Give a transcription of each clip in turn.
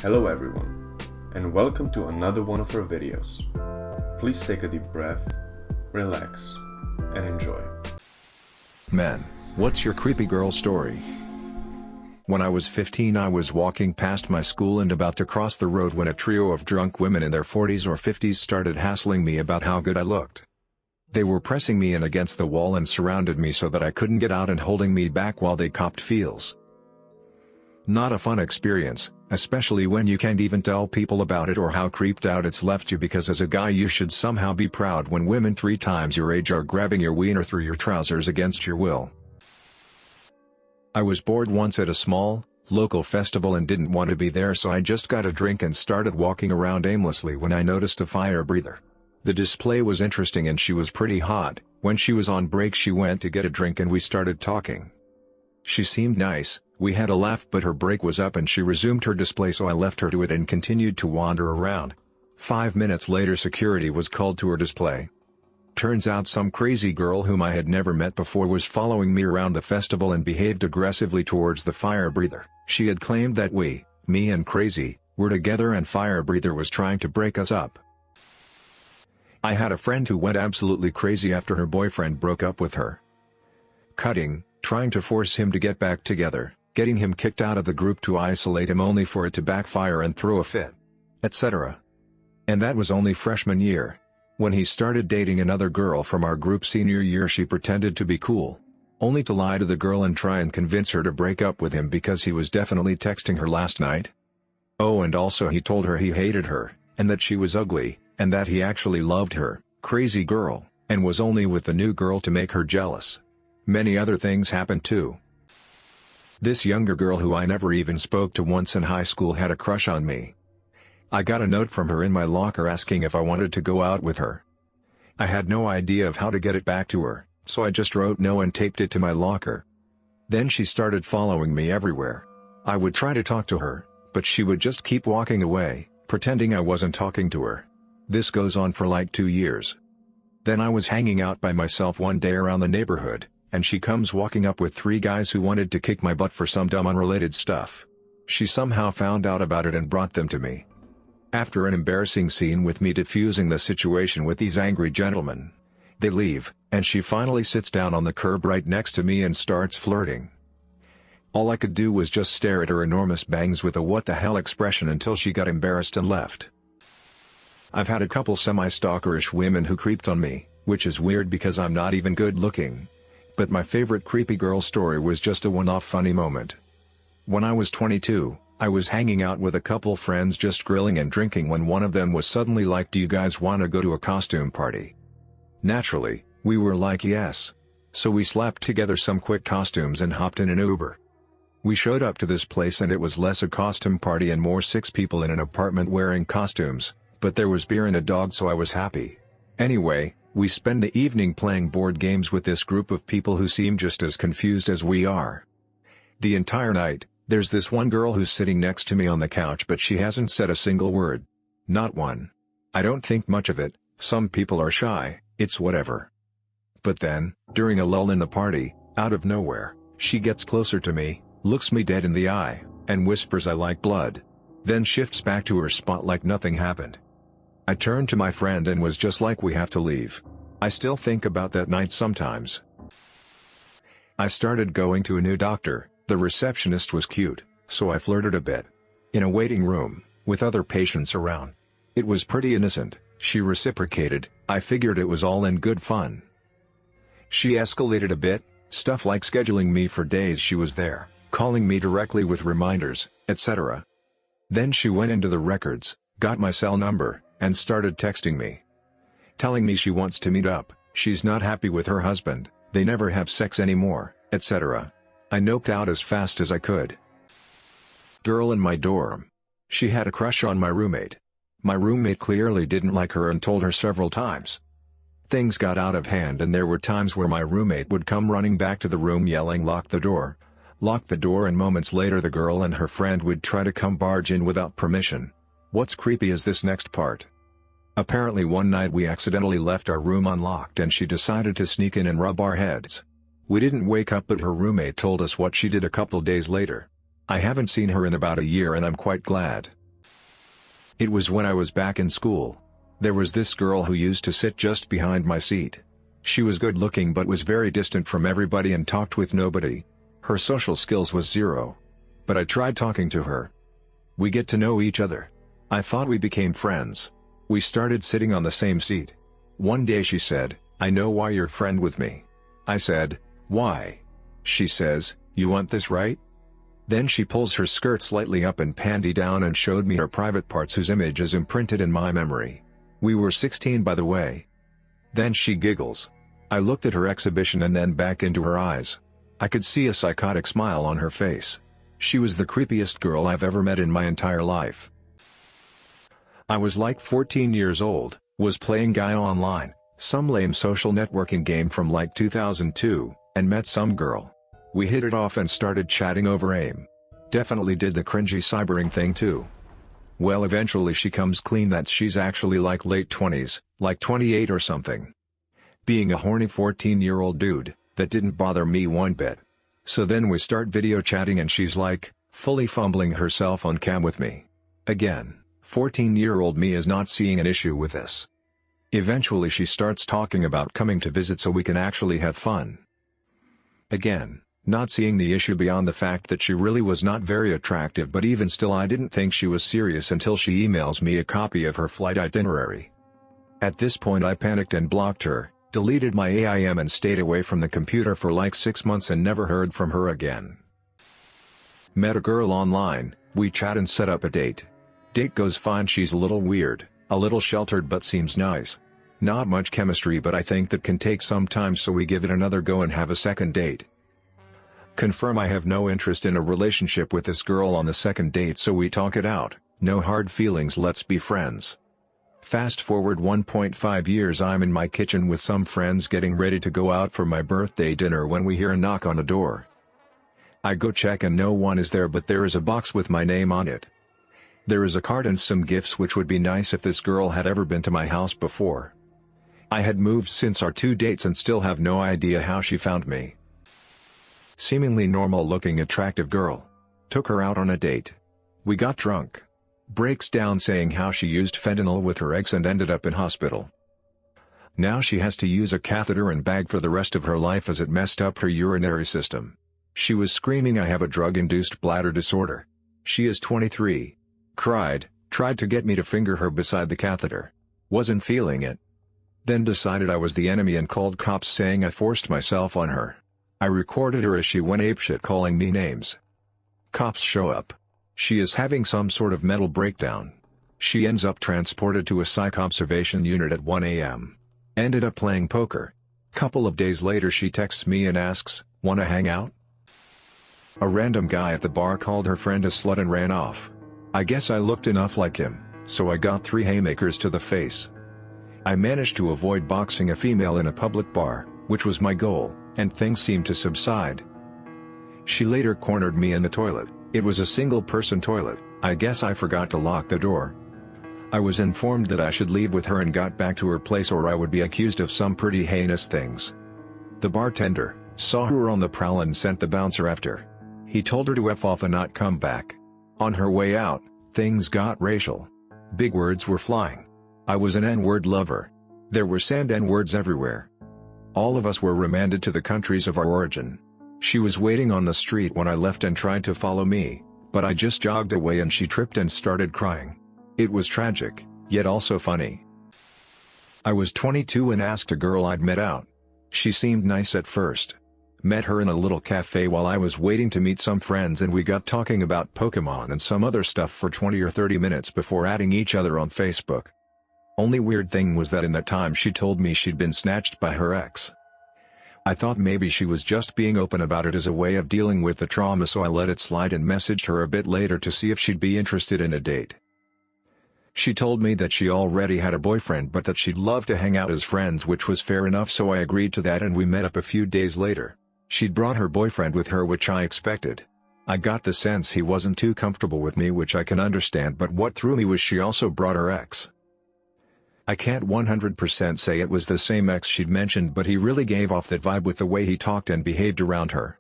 Hello everyone, and welcome to another one of our videos. Please take a deep breath, relax, and enjoy. Man, what's your creepy girl story? When I was 15, I was walking past my school and about to cross the road when a trio of drunk women in their 40s or 50s started hassling me about how good I looked. They were pressing me in against the wall and surrounded me so that I couldn't get out and holding me back while they copped feels. Not a fun experience, especially when you can't even tell people about it or how creeped out it's left you, because as a guy you should somehow be proud when women 3 times your age are grabbing your wiener through your trousers against your will. I was bored once at a small, local festival and didn't want to be there, so I just got a drink and started walking around aimlessly when I noticed a fire breather. The display was interesting and she was pretty hot. When she was on break she went to get a drink and we started talking. She seemed nice, we had a laugh, but her break was up and she resumed her display, so I left her to it and continued to wander around. 5 minutes later security was called to her display. Turns out some crazy girl whom I had never met before was following me around the festival and behaved aggressively towards the fire breather. She had claimed that me and Crazy, were together and fire breather was trying to break us up. I had a friend who went absolutely crazy after her boyfriend broke up with her. Trying to force him to get back together, getting him kicked out of the group to isolate him only for it to backfire and throw a fit, etc. And that was only freshman year. When he started dating another girl from our group senior year, she pretended to be cool, only to lie to the girl and try and convince her to break up with him because he was definitely texting her last night. Oh, and also he told her he hated her, and that she was ugly, and that he actually loved her, crazy girl, and was only with the new girl to make her jealous. Many other things happened too. This younger girl who I never even spoke to once in high school had a crush on me. I got a note from her in my locker asking if I wanted to go out with her. I had no idea of how to get it back to her, so I just wrote no and taped it to my locker. Then she started following me everywhere. I would try to talk to her, but she would just keep walking away, pretending I wasn't talking to her. This goes on for like 2 years. Then I was hanging out by myself one day around the neighborhood, and she comes walking up with 3 guys who wanted to kick my butt for some dumb unrelated stuff. She somehow found out about it and brought them to me. After an embarrassing scene with me diffusing the situation with these angry gentlemen, they leave, and she finally sits down on the curb right next to me and starts flirting. All I could do was just stare at her enormous bangs with a what the hell expression until she got embarrassed and left. I've had a couple semi-stalkerish women who creeped on me, which is weird because I'm not even good looking. But my favorite creepy girl story was just a one-off funny moment. When I was 22, I was hanging out with a couple friends just grilling and drinking when one of them was suddenly like, "Do you guys want to go to a costume party?" Naturally, we were like yes. So we slapped together some quick costumes and hopped in an Uber. We showed up to this place and it was less a costume party and more 6 people in an apartment wearing costumes, but there was beer and a dog, so I was happy. Anyway, we spend the evening playing board games with this group of people who seem just as confused as we are. The entire night, there's this one girl who's sitting next to me on the couch, but she hasn't said a single word. Not one. I don't think much of it, some people are shy, it's whatever. But then, during a lull in the party, out of nowhere, she gets closer to me, looks me dead in the eye, and whispers, "I like blood." Then shifts back to her spot like nothing happened. I turned to my friend and was just like, "We have to leave." I still think about that night sometimes. I started going to a new doctor. The receptionist was cute, so I flirted a bit. In a waiting room, with other patients around. It was pretty innocent, she reciprocated, I figured it was all in good fun. She escalated a bit, stuff like scheduling me for days she was there, calling me directly with reminders, etc. Then she went into the records, got my cell number, and started texting me. Telling me she wants to meet up, she's not happy with her husband, they never have sex anymore, etc. I noped out as fast as I could. Girl in my dorm. She had a crush on my roommate. My roommate clearly didn't like her and told her several times. Things got out of hand and there were times where my roommate would come running back to the room yelling, lock the door," and moments later the girl and her friend would try to come barge in without permission. What's creepy is this next part. Apparently one night we accidentally left our room unlocked and she decided to sneak in and rub our heads. We didn't wake up, but her roommate told us what she did a couple days later. I haven't seen her in about a year and I'm quite glad. It was when I was back in school. There was this girl who used to sit just behind my seat. She was good looking but was very distant from everybody and talked with nobody. Her social skills was zero. But I tried talking to her. We get to know each other. I thought we became friends. We started sitting on the same seat. One day she said, "I know why you're friend with me." I said, "Why?" She says, "You want this, right?" Then she pulls her skirt slightly up and panty down and showed me her private parts whose image is imprinted in my memory. We were 16 by the way. Then she giggles. I looked at her exhibition and then back into her eyes. I could see a psychotic smile on her face. She was the creepiest girl I've ever met in my entire life. I was like 14 years old, was playing Gaia Online, some lame social networking game from like 2002, and met some girl. We hit it off and started chatting over AIM. Definitely did the cringy cybering thing too. Well, eventually she comes clean that she's actually like late 20s, like 28 or something. Being a horny 14-year-old dude, that didn't bother me one bit. So then we start video chatting and she's like, fully fumbling herself on cam with me. Again, 14-year-old me is not seeing an issue with this. Eventually she starts talking about coming to visit so we can actually have fun. Again, not seeing the issue beyond the fact that she really was not very attractive, but even still I didn't think she was serious until she emails me a copy of her flight itinerary. At this point I panicked and blocked her, deleted my AIM and stayed away from the computer for like 6 months and never heard from her again. Met a girl online, we chat and set up a date. Date goes fine, she's a little weird, a little sheltered but seems nice. Not much chemistry, but I think that can take some time, so we give it another go and have a second date. Confirm I have no interest in a relationship with this girl on the second date, so we talk it out, no hard feelings, let's be friends. Fast forward 1.5 years, I'm in my kitchen with some friends getting ready to go out for my birthday dinner when we hear a knock on the door. I go check and no one is there, but there is a box with my name on it. There is a card and some gifts, which would be nice if this girl had ever been to my house before. I had moved since our 2 dates and still have no idea how she found me. Seemingly normal looking attractive girl. Took her out on a date. We got drunk. Breaks down saying how she used fentanyl with her ex and ended up in hospital. Now she has to use a catheter and bag for the rest of her life as it messed up her urinary system. She was screaming, "I have a drug-induced bladder disorder." She is 23. Cried, tried to get me to finger her beside the catheter. Wasn't feeling it. Then decided I was the enemy and called cops saying I forced myself on her. I recorded her as she went apeshit calling me names. Cops show up. She is having some sort of mental breakdown. She ends up transported to a psych observation unit at 1 a.m. Ended up playing poker. Couple of days later she texts me and asks, "Wanna hang out?" A random guy at the bar called her friend a slut and ran off. I guess I looked enough like him, so I got 3 haymakers to the face. I managed to avoid boxing a female in a public bar, which was my goal, and things seemed to subside. She later cornered me in the toilet. It was a single-person toilet. I guess I forgot to lock the door. I was informed that I should leave with her and got back to her place or I would be accused of some pretty heinous things. The bartender saw her on the prowl and sent the bouncer after. He told her to F off and not come back. On her way out, things got racial. Big words were flying. I was an N-word lover. There were sand N-words everywhere. All of us were remanded to the countries of our origin. She was waiting on the street when I left and tried to follow me, but I just jogged away and she tripped and started crying. It was tragic, yet also funny. I was 22 and asked a girl I'd met out. She seemed nice at first. Met her in a little cafe while I was waiting to meet some friends and we got talking about Pokemon and some other stuff for 20 or 30 minutes before adding each other on Facebook. Only weird thing was that in that time she told me she'd been snatched by her ex. I thought maybe she was just being open about it as a way of dealing with the trauma, so I let it slide and messaged her a bit later to see if she'd be interested in a date. She told me that she already had a boyfriend but that she'd love to hang out as friends, which was fair enough, so I agreed to that and we met up a few days later. She'd brought her boyfriend with her, which I expected. I got the sense he wasn't too comfortable with me, which I can understand, but what threw me was she also brought her ex. I can't 100% say it was the same ex she'd mentioned, but he really gave off that vibe with the way he talked and behaved around her.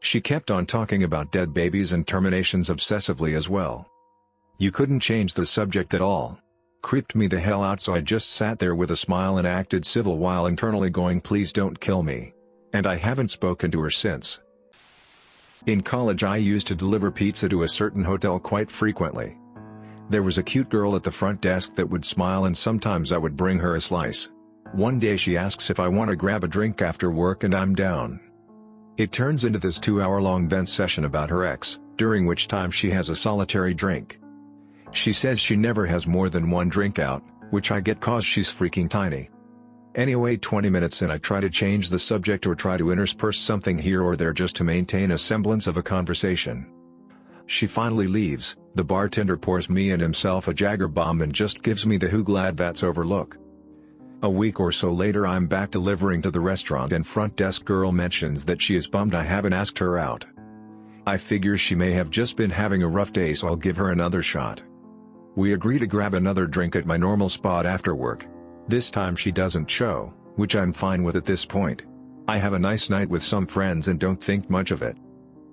She kept on talking about dead babies and terminations obsessively as well. You couldn't change the subject at all. Creeped me the hell out, so I just sat there with a smile and acted civil while internally going, please don't kill me. And I haven't spoken to her since. In college I used to deliver pizza to a certain hotel quite frequently. There was a cute girl at the front desk that would smile, and sometimes I would bring her a slice. One day she asks if I want to grab a drink after work, and I'm down. It turns into this 2-hour-long vent session about her ex, during which time she has a solitary drink. She says she never has more than one drink out, which I get cause she's freaking tiny. Anyway, 20 minutes in I try to change the subject or try to intersperse something here or there just to maintain a semblance of a conversation. She finally leaves, the bartender pours me and himself a Jagger bomb and just gives me the "who glad that's over" look. A week or so later I'm back delivering to the restaurant, and front desk girl mentions that she is bummed I haven't asked her out. I figure she may have just been having a rough day, so I'll give her another shot. We agree to grab another drink at my normal spot after work. This time she doesn't show, which I'm fine with at this point. I have a nice night with some friends and don't think much of it.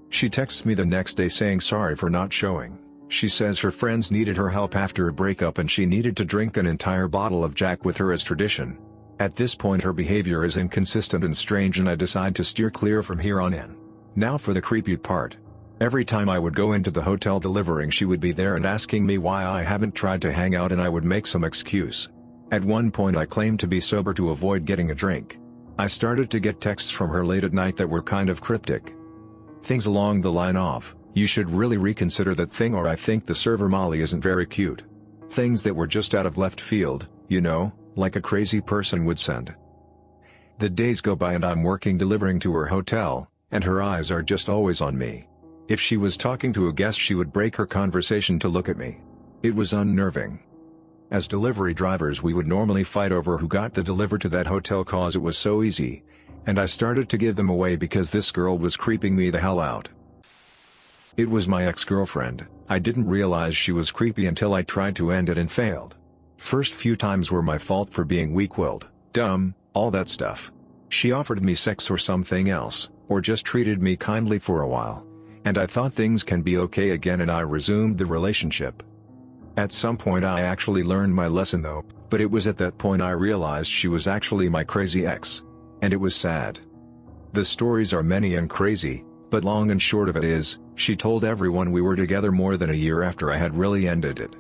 She texts me the next day saying sorry for not showing. She says her friends needed her help after a breakup and she needed to drink an entire bottle of Jack with her as tradition. At this point her behavior is inconsistent and strange, and I decide to steer clear from here on in. Now for the creepy part. Every time I would go into the hotel delivering, she would be there and asking me why I haven't tried to hang out, and I would make some excuse. At one point I claimed to be sober to avoid getting a drink. I started to get texts from her late at night that were kind of cryptic. Things along the line of, "You should really reconsider that thing," or "I think the server Molly isn't very cute." Things that were just out of left field, you know, like a crazy person would send. The days go by and I'm working delivering to her hotel, and her eyes are just always on me. If she was talking to a guest she would break her conversation to look at me. It was unnerving. As delivery drivers we would normally fight over who got the deliver to that hotel cause it was so easy, and I started to give them away because this girl was creeping me the hell out. It was my ex-girlfriend. I didn't realize she was creepy until I tried to end it and failed. First few times were my fault for being weak-willed, dumb, all that stuff. She offered me sex or something else, or just treated me kindly for a while, and I thought things can be okay again, and I resumed the relationship. At some point I actually learned my lesson though, but it was at that point I realized she was actually my crazy ex. And it was sad. The stories are many and crazy, but long and short of it is, she told everyone we were together more than a year after I had really ended it.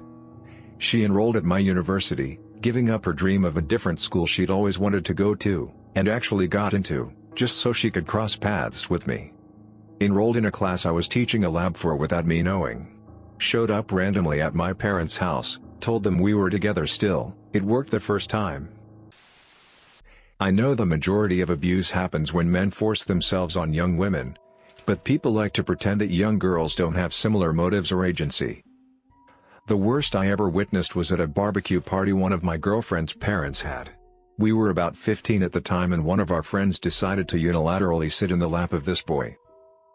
She enrolled at my university, giving up her dream of a different school she'd always wanted to go to, and actually got into, just so she could cross paths with me. Enrolled in a class I was teaching a lab for without me knowing. Showed up randomly at my parents' house, told them we were together still. It worked the first time. I know the majority of abuse happens when men force themselves on young women, but people like to pretend that young girls don't have similar motives or agency. The worst I ever witnessed was at a barbecue party one of my girlfriend's parents had. We were about 15 at the time, and one of our friends decided to unilaterally sit in the lap of this boy.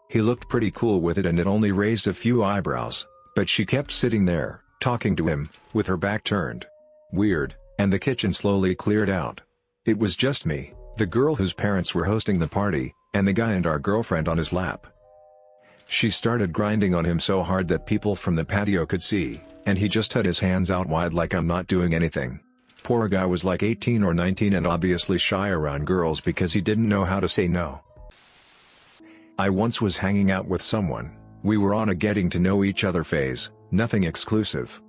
He looked pretty cool with it and it only raised a few eyebrows, but she kept sitting there, talking to him, with her back turned. Weird, and the kitchen slowly cleared out. It was just me, the girl whose parents were hosting the party, and the guy and our girlfriend on his lap. She started grinding on him so hard that people from the patio could see, and he just had his hands out wide like I'm not doing anything. Poor guy was like 18 or 19 and obviously shy around girls because he didn't know how to say no. I once was hanging out with someone, we were on a getting to know each other phase, nothing exclusive.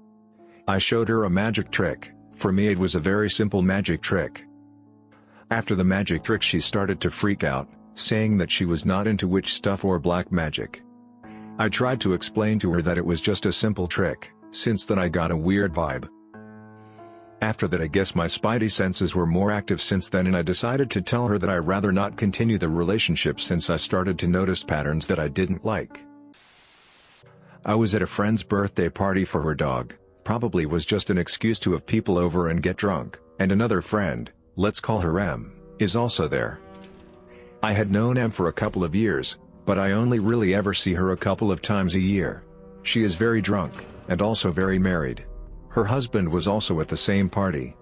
I showed her a magic trick. For me it was a very simple magic trick. After the magic trick she started to freak out, saying that she was not into witch stuff or black magic. I tried to explain to her that it was just a simple trick. Since then I got a weird vibe. After that I guess my spidey senses were more active since then, and I decided to tell her that I'd rather not continue the relationship since I started to notice patterns that I didn't like. I was at a friend's birthday party for her dog, probably was just an excuse to have people over and get drunk, and another friend, let's call her M, is also there. I had known M for a couple of years, but I only really ever see her a couple of times a year. She is very drunk, and also very married. Her husband was also at the same party.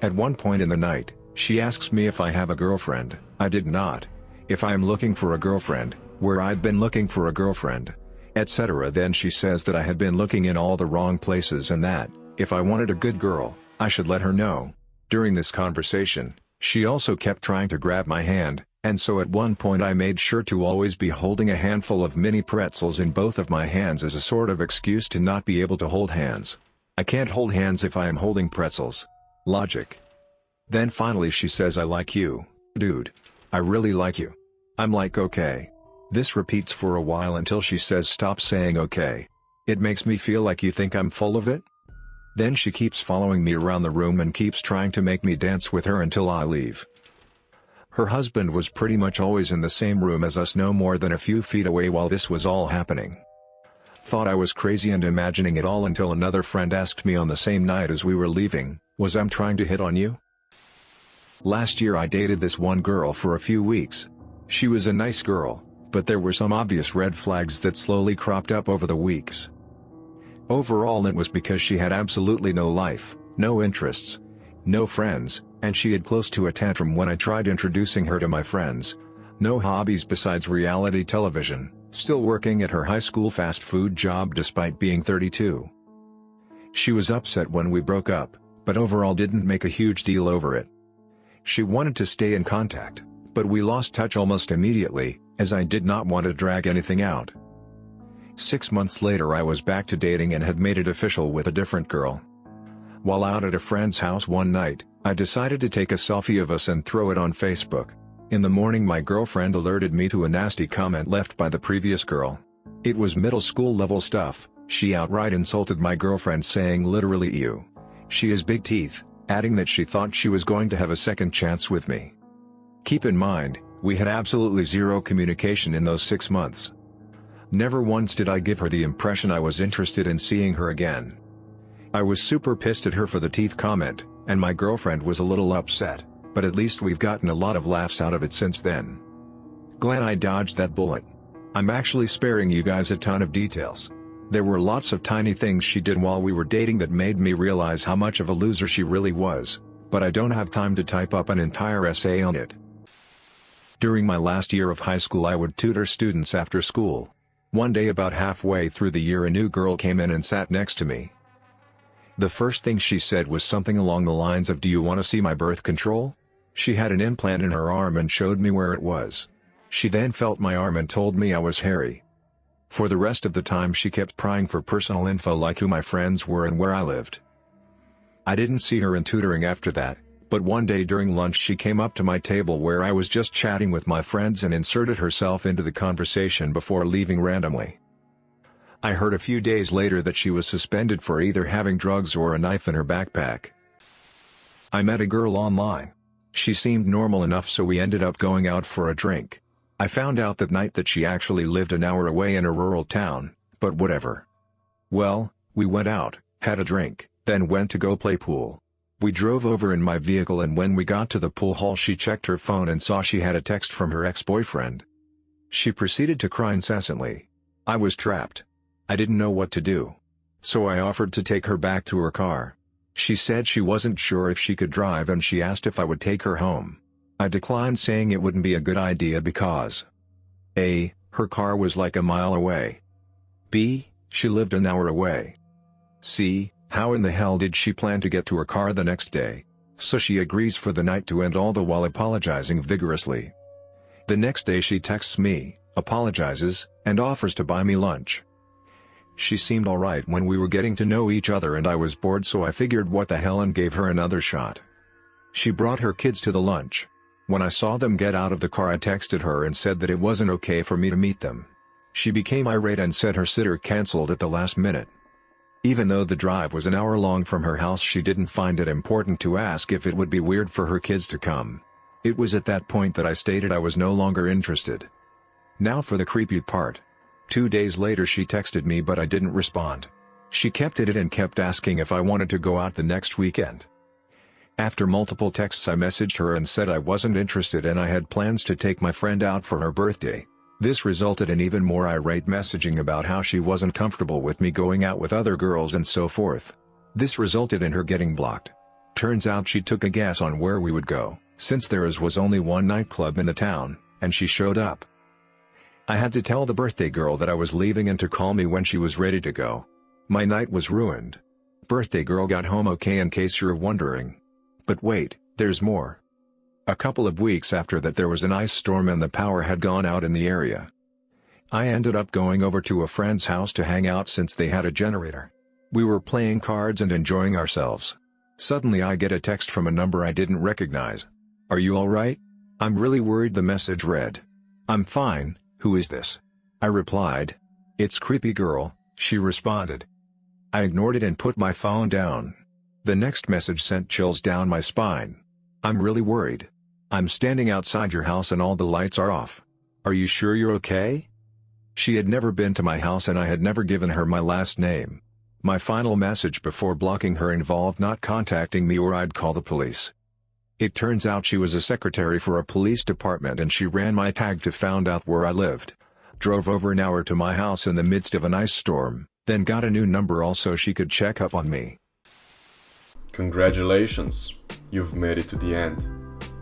At one point in the night, she asks me if I have a girlfriend. I did not. If I am looking for a girlfriend, where I've been looking for a girlfriend. etc. Then she says that I had been looking in all the wrong places and that, if I wanted a good girl, I should let her know. During this conversation, she also kept trying to grab my hand, and so at one point I made sure to always be holding a handful of mini pretzels in both of my hands as a sort of excuse to not be able to hold hands. I can't hold hands if I am holding pretzels. Logic. Then finally she says, "I like you, dude. I really like you." I'm like, okay. This repeats for a while until she says, "Stop saying okay. It makes me feel like you think I'm full of it." Then she keeps following me around the room and keeps trying to make me dance with her until I leave. Her husband was pretty much always in the same room as us, no more than a few feet away while this was all happening. Thought I was crazy and imagining it all until another friend asked me on the same night as we were leaving, "Was I trying to hit on you?" Last year I dated this one girl for a few weeks. She was a nice girl, but there were some obvious red flags that slowly cropped up over the weeks. Overall it was because she had absolutely no life, no interests, no friends, and she had close to a tantrum when I tried introducing her to my friends. No hobbies besides reality television, still working at her high school fast food job despite being 32. She was upset when we broke up, but overall didn't make a huge deal over it. She wanted to stay in contact, but we lost touch almost immediately, as I did not want to drag anything out. 6 months later I was back to dating and had made it official with a different girl. While out at a friend's house one night, I decided to take a selfie of us and throw it on Facebook. In the morning my girlfriend alerted me to a nasty comment left by the previous girl. It was middle school level stuff. She outright insulted my girlfriend, saying literally "ew. She has big teeth," adding that she thought she was going to have a second chance with me. Keep in mind, we had absolutely zero communication in those 6 months. Never once did I give her the impression I was interested in seeing her again. I was super pissed at her for the teeth comment, and my girlfriend was a little upset, but at least we've gotten a lot of laughs out of it since then. Glad I dodged that bullet. I'm actually sparing you guys a ton of details. There were lots of tiny things she did while we were dating that made me realize how much of a loser she really was, but I don't have time to type up an entire essay on it. During my last year of high school I would tutor students after school. One day about halfway through the year a new girl came in and sat next to me. The first thing she said was something along the lines of, "Do you want to see my birth control?" She had an implant in her arm and showed me where it was. She then felt my arm and told me I was hairy. For the rest of the time she kept prying for personal info like who my friends were and where I lived. I didn't see her in tutoring after that, but one day during lunch she came up to my table where I was just chatting with my friends and inserted herself into the conversation before leaving randomly. I heard a few days later that she was suspended for either having drugs or a knife in her backpack. I met a girl online. She seemed normal enough, so we ended up going out for a drink. I found out that night that she actually lived an hour away in a rural town, but whatever. Well, we went out, had a drink, then went to go play pool. We drove over in my vehicle, and when we got to the pool hall she checked her phone and saw she had a text from her ex-boyfriend. She proceeded to cry incessantly. I was trapped. I didn't know what to do. So I offered to take her back to her car. She said she wasn't sure if she could drive and she asked if I would take her home. I declined, saying it wouldn't be a good idea because A. Her car was like a mile away. B. She lived an hour away. C. How in the hell did she plan to get to her car the next day? So she agrees for the night to end, all the while apologizing vigorously. The next day she texts me, apologizes, and offers to buy me lunch. She seemed alright when we were getting to know each other and I was bored, so I figured what the hell and gave her another shot. She brought her kids to the lunch. When I saw them get out of the car I texted her and said that it wasn't okay for me to meet them. She became irate and said her sitter canceled at the last minute. Even though the drive was an hour long from her house, she didn't find it important to ask if it would be weird for her kids to come. It was at that point that I stated I was no longer interested. Now for the creepy part. 2 days later she texted me, but I didn't respond. She kept at it and kept asking if I wanted to go out the next weekend. After multiple texts I messaged her and said I wasn't interested and I had plans to take my friend out for her birthday. This resulted in even more irate messaging about how she wasn't comfortable with me going out with other girls and so forth. This resulted in her getting blocked. Turns out she took a guess on where we would go, since there was only one nightclub in the town, and she showed up. I had to tell the birthday girl that I was leaving and to call me when she was ready to go. My night was ruined. Birthday girl got home okay, in case you're wondering. But wait, there's more. A couple of weeks after that, there was an ice storm and the power had gone out in the area. I ended up going over to a friend's house to hang out since they had a generator. We were playing cards and enjoying ourselves. Suddenly I get a text from a number I didn't recognize. "Are you alright? I'm really worried," the message read. "I'm fine, who is this?" I replied. "It's creepy girl," she responded. I ignored it and put my phone down. The next message sent chills down my spine. "I'm really worried. I'm standing outside your house and all the lights are off. Are you sure you're okay?" She had never been to my house and I had never given her my last name. My final message before blocking her involved not contacting me or I'd call the police. It turns out she was a secretary for a police department and she ran my tag to find out where I lived. Drove over an hour to my house in the midst of an ice storm, then got a new number also she could check up on me. Congratulations, you've made it to the end.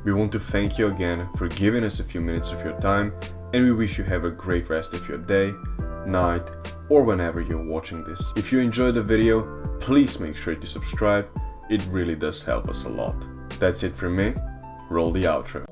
We want to thank you again for giving us a few minutes of your time, and we wish you have a great rest of your day, night, or whenever you're watching this. If you enjoyed the video, please make sure to subscribe. It really does help us a lot. That's it from me. Roll the outro.